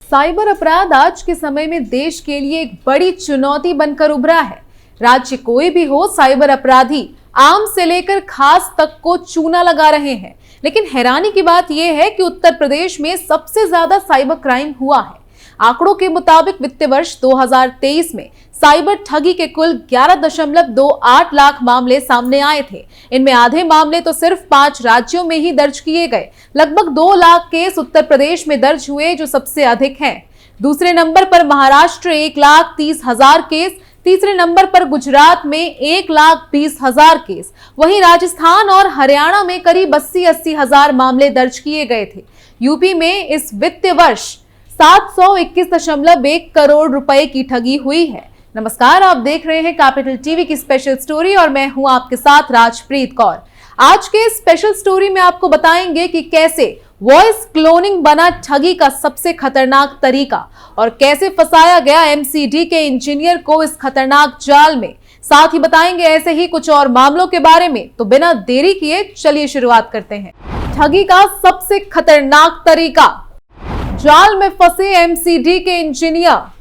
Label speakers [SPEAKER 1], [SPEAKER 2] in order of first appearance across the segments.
[SPEAKER 1] Cyber अपराध आज के समय में देश के लिए एक बड़ी चुनौती बनकर उभरा है। राज्य कोई भी हो, साइबर अपराधी आम से लेकर खास तक को चूना लगा रहे हैं। लेकिन हैरानी की बात यह है कि उत्तर प्रदेश में सबसे ज्यादा साइबर क्राइम हुआ है। आंकड़ों के मुताबिक वित्त वर्ष 2023 में साइबर ठगी के कुल 11.28 लाख मामले सामने आए थे। इनमें आधे मामले तो सिर्फ 5 राज्यों में ही दर्ज किए गए। लगभग 2 लाख केस उत्तर प्रदेश में दर्ज हुए, जो सबसे अधिक हैं। दूसरे नंबर पर महाराष्ट्र 1,30,000 केस, तीसरे नंबर पर गुजरात में 1,20,000 केस, वहीं राजस्थान और हरियाणा में करीब 80 हजार मामले दर्ज किए गए थे। यूपी में इस वित्त वर्ष 721.1 करोड़ रुपए की ठगी हुई है। नमस्कार, आप देख रहे हैं कैपिटल टीवी की स्पेशल स्टोरी और मैं हूं आपके साथ राजप्रीत कौर। आज के स्पेशल स्टोरी में आपको बताएंगे कि कैसे वॉइस क्लोनिंग बना ठगी का सबसे खतरनाक तरीका और कैसे फंसाया गया एमसीडी के इंजीनियर को इस खतरनाक जाल में। साथ ही बताएंगे ऐसे ही कुछ और मामलों के बारे में। तो बिना देरी किए चलिए शुरुआत करते हैं। ठगी का सबसे खतरनाक तरीका, जाल में फंसे एमसीडी के इंजीनियर।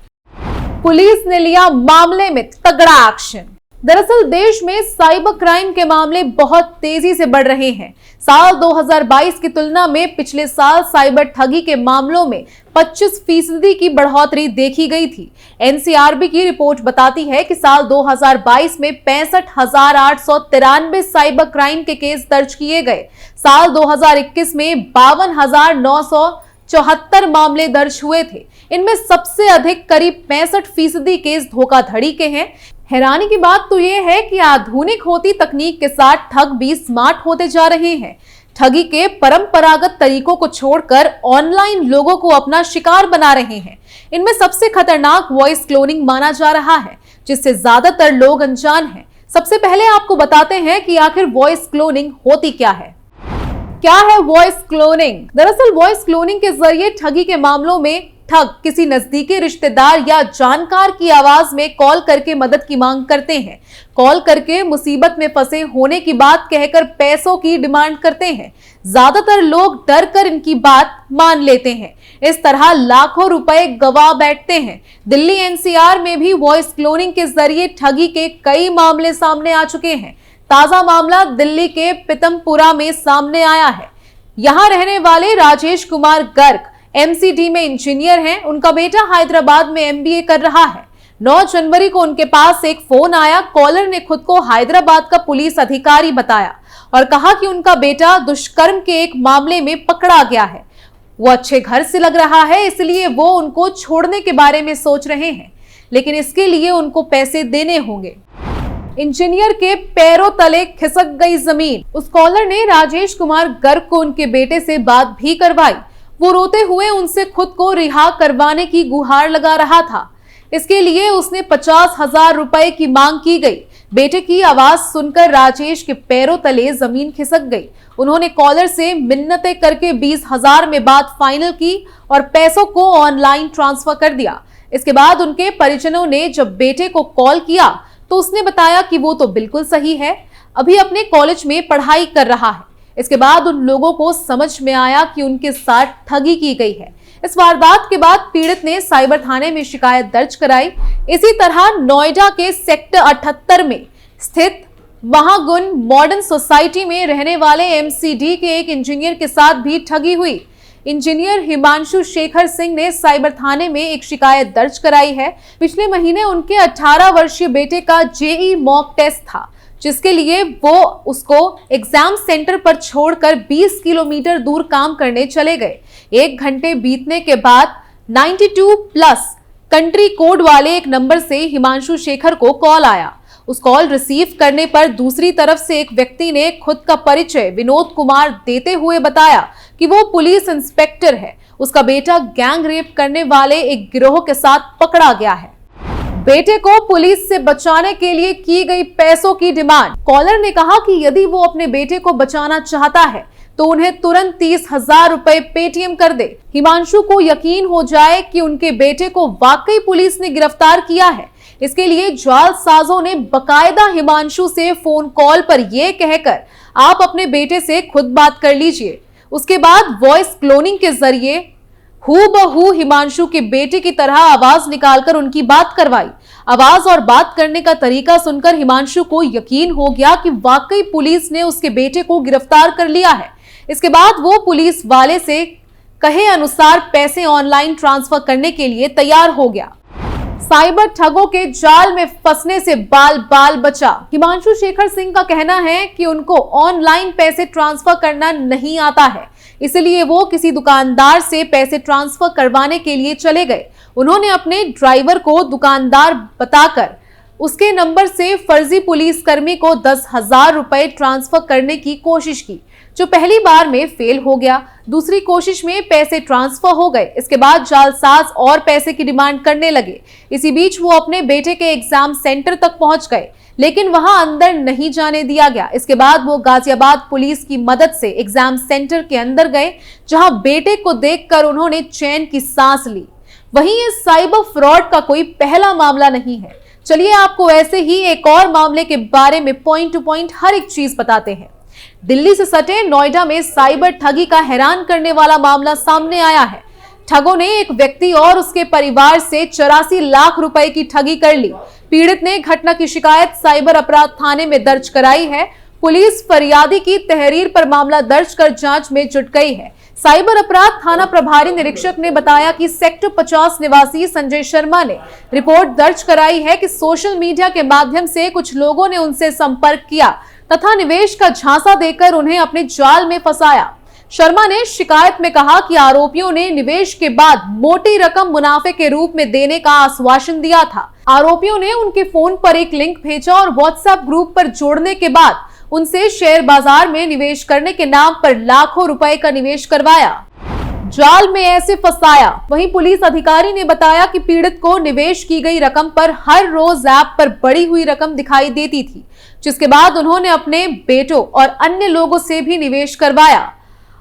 [SPEAKER 1] पुलिस ने लिया मामले में तगड़ा एक्शन। दरअसल देश में साइबर क्राइम के मामले बहुत तेजी से बढ़ रहे हैं। साल 2022 की तुलना में पिछले साल साइबर ठगी के मामलों में 25% की बढ़ोतरी देखी गई थी। एनसीआरबी की रिपोर्ट बताती है कि साल 2022 में 65,893 साइबर क्राइम के केस दर्ज किए गए। साल 2021 में 52,974 मामले दर्ज हुए थे। इनमें सबसे अधिक करीब 65% केस धोखाधड़ी के हैं। हैरानी की बात तो यह है कि आधुनिक होती तकनीक के साथ ठग भी स्मार्ट होते जा रहे हैं। ठगी के परंपरागत तरीकों को छोड़कर ऑनलाइन लोगों को अपना शिकार बना रहे हैं। इनमें सबसे खतरनाक वॉइस क्लोनिंग माना जा रहा है, जिससे ज्यादातर लोग अनजान हैं। सबसे पहले आपको बताते हैं कि आखिर वॉइस क्लोनिंग होती क्या है। क्या है वॉइस क्लोनिंग? दरअसल वॉइस क्लोनिंग के जरिए ठगी के मामलों में ठग किसी नजदीकी रिश्तेदार या जानकार की आवाज में कॉल करके मदद की मांग करते हैं। कॉल करके मुसीबत में फंसे होने की बात कहकर पैसों की डिमांड करते हैं। ज्यादातर लोग डर कर इनकी बात मान लेते हैं। इस तरह लाखों रुपए गवा बैठते हैं। दिल्ली एनसीआर में भी वॉइस क्लोनिंग के जरिए ठगी के कई मामले सामने आ चुके हैं। ताजा मामला दिल्ली के पीतमपुरा में सामने आया है। यहाँ रहने वाले राजेश कुमार गर्ग एमसीडी में इंजीनियर हैं। उनका बेटा हैदराबाद में एमबीए कर रहा है। 9 जनवरी को उनके पास एक फोन आया। कॉलर ने खुद को हैदराबाद का पुलिस अधिकारी बताया और कहा कि उनका बेटा दुष्कर्म के एक मामले में पकड़ा गया है। वो अच्छे घर से लग रहा है, इसलिए वो उनको छोड़ने के बारे में सोच रहे हैं, लेकिन इसके लिए उनको पैसे देने होंगे। इंजीनियर के पैरों तले खिसक गई जमीन। उस कॉलर ने राजेश कुमार गर्ग को उनके बेटे से बात भी करवाई। वो रोते हुए उनसे खुद को रिहा करवाने की गुहार लगा रहा था। इसके लिए उसने 50,000 रुपए की मांग की गई। बेटे की आवाज सुनकर राजेश के पैरों तले जमीन खिसक गई। उन्होंने कॉलर से मिन्नतें करके 20,000 में बात फाइनल की और पैसों को ऑनलाइन ट्रांसफर कर दिया। इसके बाद उनके परिजनों ने जब बेटे को कॉल किया तो उसने बताया कि वो तो बिल्कुल सही है, अभी अपने कॉलेज में पढ़ाई कर रहा है। इसके बाद उन लोगों को समझ में आया कि उनके साथ ठगी की गई है। इस वारदात के बाद पीड़ित ने साइबर थाने में शिकायत दर्ज कराई। इसी तरह नोएडा के सेक्टर 78 में स्थित महागुण मॉडर्न सोसाइटी में रहने वाले एमसीडी के एक इंजीनियर के साथ भी ठगी हुई। इंजीनियर हिमांशु शेखर सिंह ने साइबर थाने में एक शिकायत दर्ज कराई है। पिछले महीने उनके 18 वर्षीय बेटे का जेई मॉक टेस्ट था, जिसके लिए वो उसको एग्जाम सेंटर पर छोड़कर 20 किलोमीटर दूर काम करने चले गए। 1 घंटे बीतने के बाद 92+ कंट्री कोड वाले एक नंबर से हिमांशु शेखर को कॉल आया। उस कॉल रिसीव करने पर दूसरी तरफ से एक व्यक्ति ने खुद का परिचय विनोद कुमार देते हुए बताया कि वो पुलिस इंस्पेक्टर है। उसका बेटा गैंग रेप करने वाले एक गिरोह के साथ पकड़ा गया है। बेटे को पुलिस से बचाने के लिए की गई पैसों की डिमांड। कॉलर ने कहा कि यदि वो अपने बेटे को बचाना चाहता है तो उन्हें तुरंत 30,000 रुपए पेटीएम कर दे। हिमांशु को यकीन हो जाए कि उनके बेटे को वाकई पुलिस ने गिरफ्तार किया है। इसके लिए जालसाजों ने बकायदा हिमांशु से फोन कॉल पर यह कहकर आप अपने बेटे से खुद बात कर लीजिए। उसके बाद वॉइस क्लोनिंग के जरिए हूबहू हिमांशु के बेटे की तरह आवाज निकालकर उनकी बात करवाई। आवाज और बात करने का तरीका सुनकर हिमांशु को यकीन हो गया कि वाकई पुलिस ने उसके बेटे को गिरफ्तार कर लिया है। इसके बाद वो पुलिस वाले से कहे अनुसार पैसे ऑनलाइन ट्रांसफर करने के लिए तैयार हो गया। साइबर ठगों के जाल में फंसने से बाल बाल बचा। हिमांशु शेखर सिंह का कहना है कि उनको ऑनलाइन पैसे ट्रांसफर करना नहीं आता है, इसलिए वो किसी दुकानदार से पैसे ट्रांसफर करवाने के लिए चले गए। उन्होंने अपने ड्राइवर को दुकानदार बताकर उसके नंबर से फर्जी पुलिसकर्मी को 10,000 रुपए ट्रांसफर करने की कोशिश की, जो पहली बार में फेल हो गया। दूसरी कोशिश में पैसे ट्रांसफर हो गए। इसके बाद जालसाज और पैसे की डिमांड करने लगे। इसी बीच वो अपने बेटे के एग्जाम सेंटर तक पहुंच गए, लेकिन वहां अंदर नहीं जाने दिया गया। इसके बाद वो गाजियाबाद पुलिस की मदद से एग्जाम सेंटर के अंदर गए, जहां बेटे को देखकर उन्होंने चैन की सांस ली। वहीं इस साइबर फ्रॉड का कोई पहला मामला नहीं है। चलिए आपको ऐसे ही एक और मामले के बारे में पॉइंट टू पॉइंट हर एक चीज बताते हैं। दिल्ली से सटे नोएडा में साइबर ठगी का हैरान करने वाला मामला सामने आया है। ठगों ने एक व्यक्ति और उसके परिवार से 84 लाख रुपए की ठगी कर ली। पीड़ित ने घटना की शिकायत साइबर अपराध थाने में दर्ज कराई है। पुलिस फरियादी की तहरीर पर मामला दर्ज कर जांच में जुट गई है। साइबर अपराध थाना प्रभारी निरीक्षक ने बताया कि सेक्टर 50 निवासी संजय शर्मा ने रिपोर्ट दर्ज कराई है कि सोशल मीडिया के माध्यम से कुछ लोगों ने उनसे संपर्क किया तथा निवेश का झांसा देकर उन्हें अपने जाल में फंसाया। शर्मा ने शिकायत में कहा कि आरोपियों ने निवेश के बाद मोटी रकम मुनाफे के रूप में देने का आश्वासन दिया था। आरोपियों ने उनके फोन पर एक लिंक भेजा और व्हाट्सएप ग्रुप पर जोड़ने के बाद उनसे शेयर बाजार में निवेश करने के नाम पर लाखों रुपए का निवेश करवाया, जाल में ऐसे फंसाया। वहीं पुलिस अधिकारी ने बताया कि पीड़ित को निवेश की गई रकम पर हर रोज ऐप पर बढ़ी हुई रकम दिखाई देती थी, जिसके बाद उन्होंने अपने बेटों और अन्य लोगों से भी निवेश करवाया।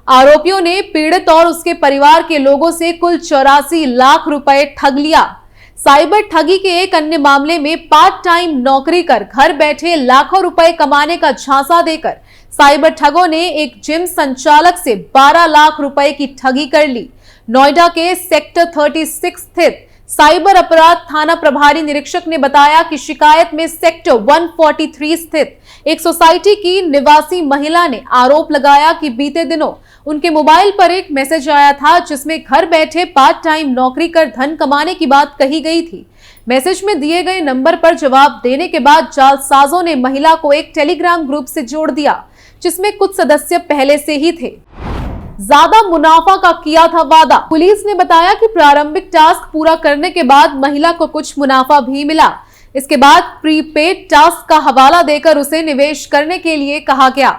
[SPEAKER 1] आरोपियों ने पीड़ित और उसके परिवार के लोगों से कुल 84 लाख रुपए ठग लिया। साइबर ठगी के एक अन्य मामले में पार्ट टाइम नौकरी कर घर बैठे लाखों रुपए कमाने का झांसा देकर साइबर ठगों ने एक जिम संचालक से 12 लाख रुपए की ठगी कर ली। नोएडा के सेक्टर 36 स्थित साइबर अपराध थाना प्रभारी निरीक्षक ने बताया कि शिकायत में सेक्टर 143 स्थित एक सोसाइटी की निवासी महिला ने आरोप लगाया कि बीते दिनों उनके मोबाइल पर एक मैसेज आया था, जिसमें घर बैठे पार्ट टाइम नौकरी कर धन कमाने की बात कही गई थी। मैसेज में दिए गए नंबर पर जवाब देने के बाद जालसाजों ने महिला को एक टेलीग्राम ग्रुप से जोड़ दिया, जिसमें कुछ सदस्य पहले से ही थे। ज्यादा मुनाफा का किया था वादा। पुलिस ने बताया कि प्रारंभिक टास्क पूरा करने के बाद महिला को कुछ मुनाफा भी मिला। इसके बाद प्रीपेड टास्क का हवाला देकर उसे निवेश करने के लिए कहा गया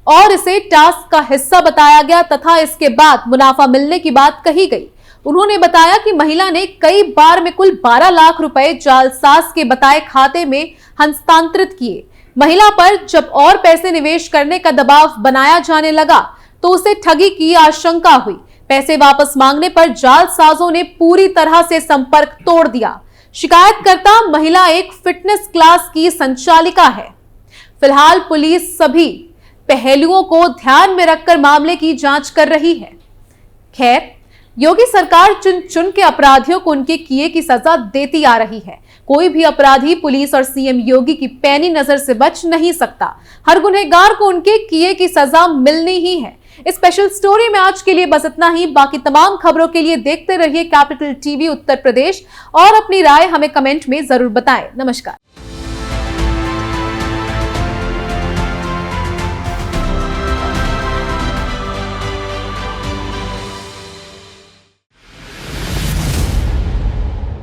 [SPEAKER 1] और इसे टास्क का हिस्सा बताया गया तथा इसके बाद मुनाफा मिलने की बात कही गई। उन्होंने बताया कि महिला ने कई बार में कुल 12 लाख रुपए जालसाज के बताए खाते में हस्तांतरित किए। महिला पर जब और पैसे निवेश करने का दबाव बनाया जाने लगा तो उसे ठगी की आशंका हुई। पैसे वापस मांगने पर जालसाजों ने पूरी तरह से संपर्क तोड़ दिया। शिकायतकर्ता महिला एक फिटनेस क्लास की संचालिका है। फिलहाल पुलिस सभी पहलुओं को ध्यान में रखकर मामले की जांच कर रही है। खैर, योगी सरकार चुन चुन के अपराधियों को उनके किए की सजा देती आ रही है। कोई भी अपराधी पुलिस और सीएम योगी की पैनी नजर से बच नहीं सकता। हर गुनहगार को उनके किए की सजा मिलनी ही है। इस स्पेशल स्टोरी में आज के लिए बस इतना ही। बाकी तमाम खबरों के लिए देखते रहिए कैपिटल टीवी उत्तर प्रदेश और अपनी राय हमें कमेंट में जरूर बताएं। नमस्कार।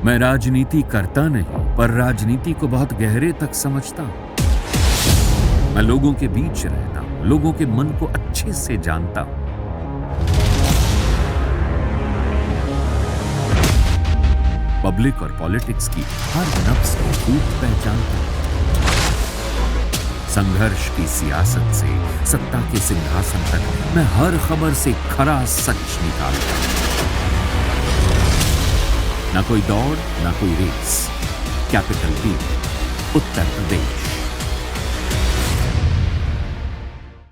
[SPEAKER 2] मैं राजनीति करता नहीं, पर राजनीति को बहुत गहरे तक समझता हूं। मैं लोगों के बीच रहता हूं, लोगों के मन को अच्छे से जानता हूं। पब्लिक और पॉलिटिक्स की हर नब्ज को खूब पहचानता हूं। संघर्ष की सियासत से सत्ता के सिंहासन तक मैं हर खबर से खरा सच निकालता हूं। ना कोई दौड़, ना कोई race. Capital TV Uttar Pradesh.